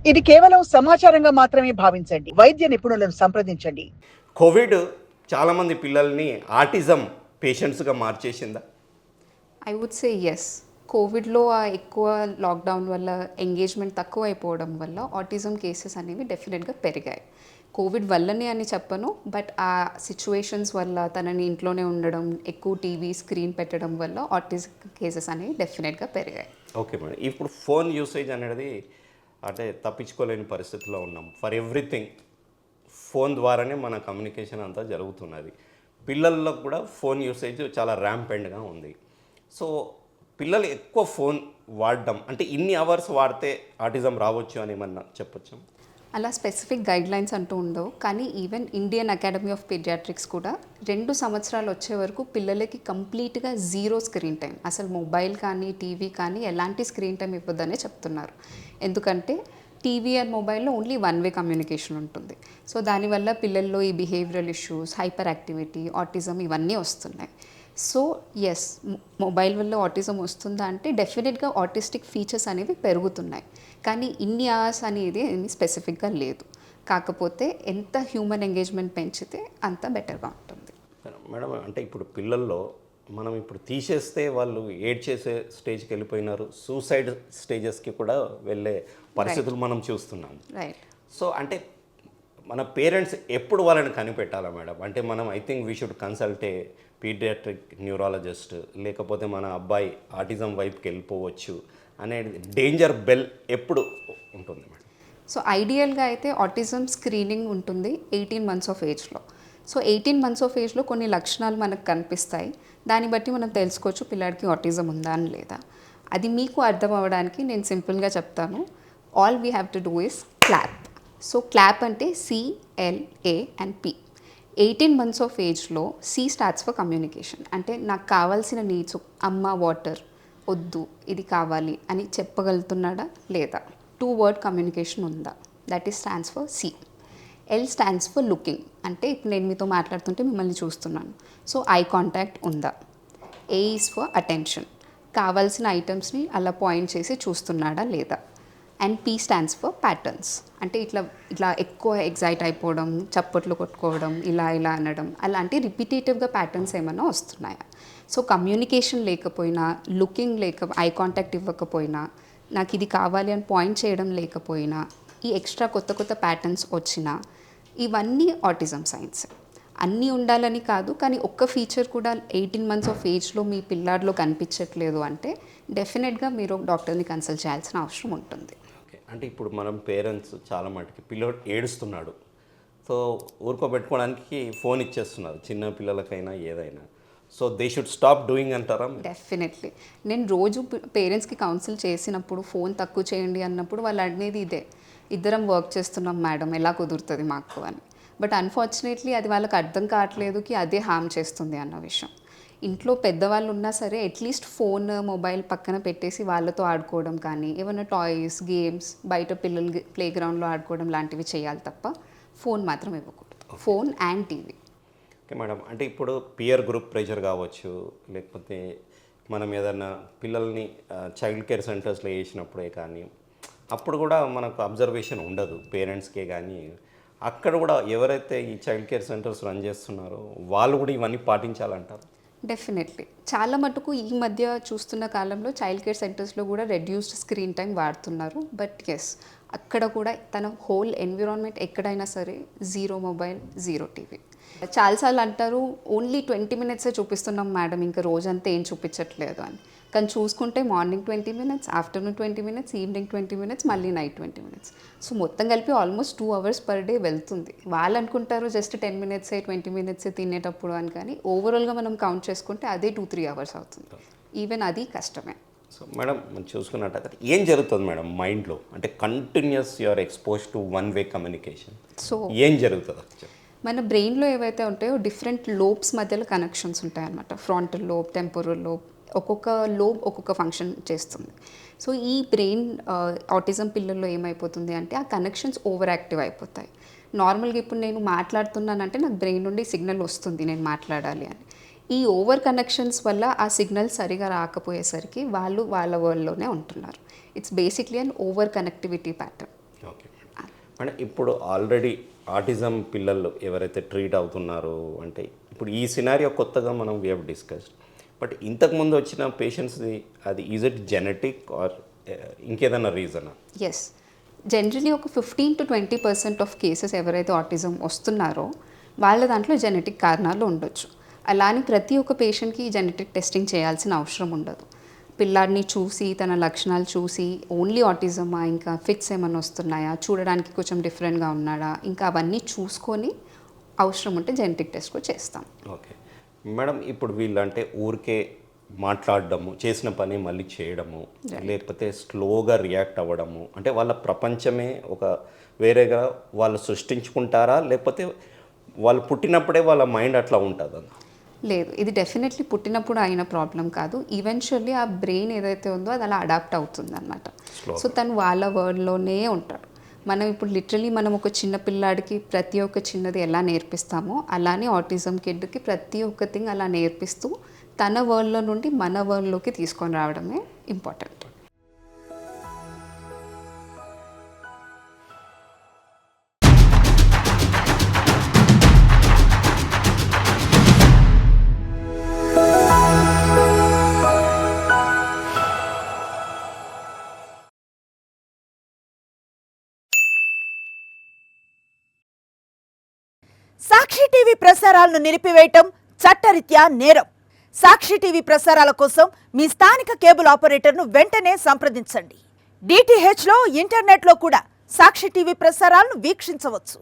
ఇది కేవలం సమాచారంగా మాత్రమే భావించండి. వైద్య నిపుణులను సంప్రదించండి. కోవిడ్ చాలామంది పిల్లల్ని ఆటిజం పేషెంట్స్గా మార్చేసిందా? I would say yes. కోవిడ్‌లో ఎక్కువ లాక్‌డౌన్ వల్ల ఎంగేజ్‌మెంట్ తక్కువైపోవడం వల్ల ఆటిజం కేసెస్ అనేవి డెఫినెట్‌గా పెరిగాయి. కోవిడ్ వల్లనే అని చెప్పను. బట్ ఆ సిట్యుయేషన్స్ వల్ల తనని ఇంట్లోనే ఉండడం, ఎక్కువ టీవీ స్క్రీన్ పెట్టడం వల్ల ఆటిజం కేసెస్ అనేవి డెఫినెట్‌గా పెరిగాయి. Okay madam. ఇప్పుడు ఫోన్ యూసేజ్ అనేది అంటే తప్పించుకోలేని పరిస్థితిలో ఉన్నాం. ఫర్ ఎవ్రీథింగ్ ఫోన్ ద్వారానే మన కమ్యూనికేషన్ అంతా జరుగుతున్నది. పిల్లల్లో కూడా ఫోన్ యూసేజ్ చాలా ర్యాంపెంట్గా ఉంది. సో పిల్లలు ఎక్కువ ఫోన్ వాడడం అంటే ఇన్ని అవర్స్ వాడితే ఆటిజం రావచ్చు అని ఏమన్నా చెప్పొచ్చు? అలా స్పెసిఫిక్ గైడ్లైన్స్ అంటూ ఉండవు. కానీ even Indian academy of paediatrics కూడా 2 సంవత్సరాలు వచ్చే వరకు పిల్లలకి కంప్లీట్గా జీరో స్క్రీన్ టైం, అసలు మొబైల్ కానీ టీవీ కానీ ఎలాంటి స్క్రీన్ టైం ఇవ్వద్దనే చెప్తున్నారు. ఎందుకంటే టీవీ అండ్ మొబైల్లో ఓన్లీ వన్ వే కమ్యూనికేషన్ ఉంటుంది. సో దానివల్ల పిల్లల్లో ఈ behavioural issues, hyperactivity, autism ఇవన్నీ వస్తున్నాయి. సో ఎస్, మొబైల్ వల్ల ఆటిజం వస్తుందా అంటే డెఫినెట్గా ఆటిస్టిక్ ఫీచర్స్ అనేవి పెరుగుతున్నాయి. కానీ ఇన్ని అవర్స్ అనేది ఏమి స్పెసిఫిక్గా లేదు. కాకపోతే ఎంత హ్యూమన్ ఎంగేజ్మెంట్ పెంచితే అంత బెటర్గా ఉంటుంది. మేడం అంటే ఇప్పుడు పిల్లల్లో మనం ఇప్పుడు తీసేస్తే వాళ్ళు ఏడ్ చేసే స్టేజ్కి వెళ్ళిపోయినారు, సూసైడ్ స్టేజెస్కి కూడా వెళ్ళే పరిస్థితులు మనం చూస్తున్నాం. రైట్. సో అంటే మన పేరెంట్స్ ఎప్పుడు వాళ్ళని కనిపెట్టాలా మేడం? అంటే మనం I think we should consult a paediatric neurologist, లేకపోతే మన అబ్బాయి ఆటిజం వైపుకి వెళ్ళిపోవచ్చు అనేది డేంజర్ బెల్ ఎప్పుడు ఉంటుంది మేడం? సో ఐడియల్గా అయితే ఆటిజం స్క్రీనింగ్ ఉంటుంది 18 months ఆఫ్ ఏజ్లో. సో 18 months ఆఫ్ ఏజ్లో కొన్ని లక్షణాలు మనకు కనిపిస్తాయి. దాన్ని బట్టి మనం తెలుసుకోవచ్చు పిల్లాడికి ఆటిజం ఉందా అని లేదా. అది మీకు అర్థం అవ్వడానికి నేను సింపుల్గా చెప్తాను. All we have to do is clap. So clap అంటే CLA and P. 18 months of ఏజ్లో C స్టార్ట్స్ ఫర్ కమ్యూనికేషన్. అంటే నాకు కావాల్సిన నీడ్స్, అమ్మ వాటర్, వద్దు ఇది కావాలి అని చెప్పగలుగుతున్నాడా లేదా, 2 word కమ్యూనికేషన్ ఉందా, that is stands for C. L stands for looking. అంటే ఇప్పుడు నేను మీతో మాట్లాడుతుంటే మిమ్మల్ని చూస్తున్నాను, సో ఐ కాంటాక్ట్ ఉందా. A is for attention. కావాల్సిన ఐటమ్స్ని అలా పాయింట్ చేసి చూస్తున్నాడా లేదా. And P stands for patterns. అంటే ఇట్లా ఎక్కువ ఎగ్జైట్ అయిపోవడం, చప్పట్లు కొట్టుకోవడం, ఇలా అనడం, అలాంటి రిపిటేటివ్గా ప్యాటర్న్స్ ఏమైనా వస్తున్నాయా. సో కమ్యూనికేషన్ లేకపోయినా, లుకింగ్ ఐ కాంటాక్ట్ ఇవ్వకపోయినా, నాకు ఇది కావాలి అని పాయింట్ చేయడం లేకపోయినా, ఈ ఎక్స్ట్రా కొత్త ప్యాటర్న్స్ వచ్చినా, ఇవన్నీ ఆటిజం సైన్స్. అన్నీ ఉండాలని కాదు, కానీ ఒక్క ఫీచర్ కూడా 18 months ఆఫ్ ఏజ్లో మీ పిల్లాడిలో కనిపించట్లేదు అంటే డెఫినెట్గా మీరు డాక్టర్ని కన్సల్ట్ చేయాల్సిన అవసరం ఉంటుంది. ఓకే. అంటే ఇప్పుడు మనం పేరెంట్స్ చాలా మటుకి పిల్లోడు ఏడుస్తున్నాడు, సో ఊరుకోబెట్టుకోవడానికి ఫోన్ ఇచ్చేస్తున్నారు, చిన్న పిల్లలకైనా ఏదైనా. So they should stop doing అంటారా? డెఫినెట్లీ. నేను రోజు పేరెంట్స్కి కౌన్సిల్ చేసినప్పుడు ఫోన్ తక్కువ చేయండి అన్నప్పుడు వాళ్ళు అనేది ఇదే, ఇద్దరం వర్క్ చేస్తున్నాం మేడం, ఎలా కుదురుతుంది మాకు అని. బట్ అన్ఫార్చునేట్లీ అది వాళ్ళకి అర్థం కావట్లేదుకి అదే హామ్ చేస్తుంది అన్న విషయం. ఇంట్లో పెద్దవాళ్ళు ఉన్నా సరే అట్లీస్ట్ ఫోన్, మొబైల్ పక్కన పెట్టేసి వాళ్ళతో ఆడుకోవడం కానీ, ఏమైనా టాయ్స్, గేమ్స్, బయట పిల్లలు ప్లే గ్రౌండ్లో ఆడుకోవడం లాంటివి చేయాలి తప్ప ఫోన్ మాత్రం ఇవ్వకూడదు. Phone and TV. Okay madam. అంటే ఇప్పుడు పియర్ గ్రూప్ ప్రెషర్ కావచ్చు, లేకపోతే మనం ఏదన్నా పిల్లల్ని చైల్డ్ కేర్ సెంటర్స్లో వేసినప్పుడే కానీ, అప్పుడు కూడా మనకు అబ్జర్వేషన్ ఉండదు పేరెంట్స్కే. కానీ అక్కడ కూడా ఎవరైతే ఈ చైల్డ్ కేర్ సెంటర్స్ రన్ చేస్తున్నారో వాళ్ళు కూడా ఇవన్నీ పాటించాలంటారు? డెఫినెట్లీ. చాలా మటుకు ఈ మధ్య చూస్తున్న కాలంలో చైల్డ్ కేర్ సెంటర్స్లో కూడా రెడ్యూస్డ్ స్క్రీన్ టైం వాడుతున్నారు. బట్ ఎస్, అక్కడ కూడా తన హోల్ ఎన్విరాన్మెంట్ ఎక్కడైనా సరే జీరో మొబైల్, జీరో టీవీ. చాలాసార్లు అంటారు ఓన్లీ 20 minutes చూపిస్తున్నాం మేడం, ఇంకా రోజంతా ఏం చూపించట్లేదు అని. కానీ చూసుకుంటే morning 20 minutes, afternoon 20 minutes, evening 20 minutes, మళ్ళీ నైట్ 20 minutes. సో మొత్తం కలిపి ఆల్మోస్ట్ 2 hours per day వెళ్తుంది. వాళ్ళు అనుకుంటారు జస్ట్ 10 minutes, 20 minutes తినేటప్పుడు అని, కానీ ఓవరాల్గా మనం కౌంట్ చేసుకుంటే అదే 2-3 hours అవుతుంది. ఈవెన్ అది కష్టమే. సో మేడం మనం చూసుకున్నట్టయితే ఏం జరుగుతుంది మేడం మైండ్లో? అంటే continuous you're expose to one way communication, so ఏం జరుగుతుంది? మన బ్రెయిన్లో ఏవైతే ఉంటాయో డిఫరెంట్ లోబ్స్ మధ్యలో కనెక్షన్స్ ఉంటాయన్నమాట. ఫ్రంటల్ లోబ్, టెంపోరల్ లోబ్, ఒక్కొక్క లోబ్ ఒక్కొక్క ఫంక్షన్ చేస్తుంది. సో ఈ బ్రెయిన్ ఆటిజం పిల్లల్లో ఏమైపోతుంది అంటే ఆ కనెక్షన్స్ ఓవర్ యాక్టివ్ అయిపోతాయి. నార్మల్గా ఇప్పుడు నేను మాట్లాడుతున్నానంటే నాకు బ్రెయిన్ నుండి సిగ్నల్ వస్తుంది నేను మాట్లాడాలి అని. ఈ ఓవర్ కనెక్షన్స్ వల్ల ఆ సిగ్నల్ సరిగా రాకపోయేసరికి వాళ్ళు వాళ్ళ వరల్డ్లోనే ఉంటున్నారు. It's basically an over connectivity pattern. Okay అంటే ఇప్పుడు ఆల్రెడీ ఆటిజం పిల్లలు ఎవరైతే ట్రీట్ అవుతున్నారో అంటే ఇప్పుడు ఈ సినారియో కొత్తగా మనం వీ హ్యావ్ డిస్కస్డ్ బట్ ఇంతకుముందు వచ్చిన పేషెంట్స్ది అది ఈజ్ ఇట్ జెనెటిక్ ఆర్ ఇంకేదైనా రీజనా? ఎస్, జనరలీ ఒక 15-20% ఆఫ్ కేసెస్ ఎవరైతే ఆటిజం వస్తున్నారో వాళ్ళ దాంట్లో జెనెటిక్ కారణాలు ఉండొచ్చు. అలానే ప్రతి ఒక్క పేషెంట్కి జెనెటిక్ టెస్టింగ్ చేయాల్సిన అవసరం ఉండదు. పిల్లాడిని చూసి తన లక్షణాలు చూసి ఓన్లీ ఆటిజమా, ఇంకా ఫిట్స్ ఏమైనా వస్తున్నాయా, చూడడానికి కొంచెం డిఫరెంట్గా ఉన్నాడా, ఇంకా అవన్నీ చూసుకొని అవసరం ఉంటే జెనెటిక్ టెస్ట్ కూడా చేస్తాం. ఓకే మేడం, ఇప్పుడు వీళ్ళు అంటే ఊరికే మాట్లాడడము, చేసిన పని మళ్ళీ చేయడము, లేకపోతే స్లోగా రియాక్ట్ అవ్వడము, అంటే వాళ్ళ ప్రపంచమే ఒక వేరేగా వాళ్ళు సృష్టించుకుంటారా, లేకపోతే వాళ్ళు పుట్టినప్పుడే వాళ్ళ మైండ్ అట్లా ఉంటుందా? లేదు, ఇది డెఫినెట్లీ పుట్టినప్పుడు అయిన ప్రాబ్లం కాదు. ఈవెన్చువల్లీ ఆ బ్రెయిన్ ఏదైతే ఉందో అది అలా అడాప్ట్ అవుతుంది అనమాట. సో తను వాళ్ళ వరల్డ్లోనే ఉంటాడు. మనం ఇప్పుడు లిటరలీ మనం ఒక చిన్న పిల్లాడికి ప్రతి ఒక్క చిన్నది ఎలా నేర్పిస్తామో అలానే ఆటిజం కిడ్కి ప్రతి ఒక్క థింగ్ అలా నేర్పిస్తూ తన వరల్డ్లో నుండి మన వరల్డ్లోకి తీసుకొని రావడమే ఇంపార్టెంట్. సాక్షి టీవీ ప్రసారాలను నిలిపివేయటం చట్టరీత్యా నేరం. సాక్షి టీవీ ప్రసారాల కోసం మీ స్థానిక కేబుల్ ఆపరేటర్ను వెంటనే సంప్రదించండి. DTHలో ఇంటర్నెట్లో కూడా సాక్షి టీవీ ప్రసారాలను వీక్షించవచ్చు.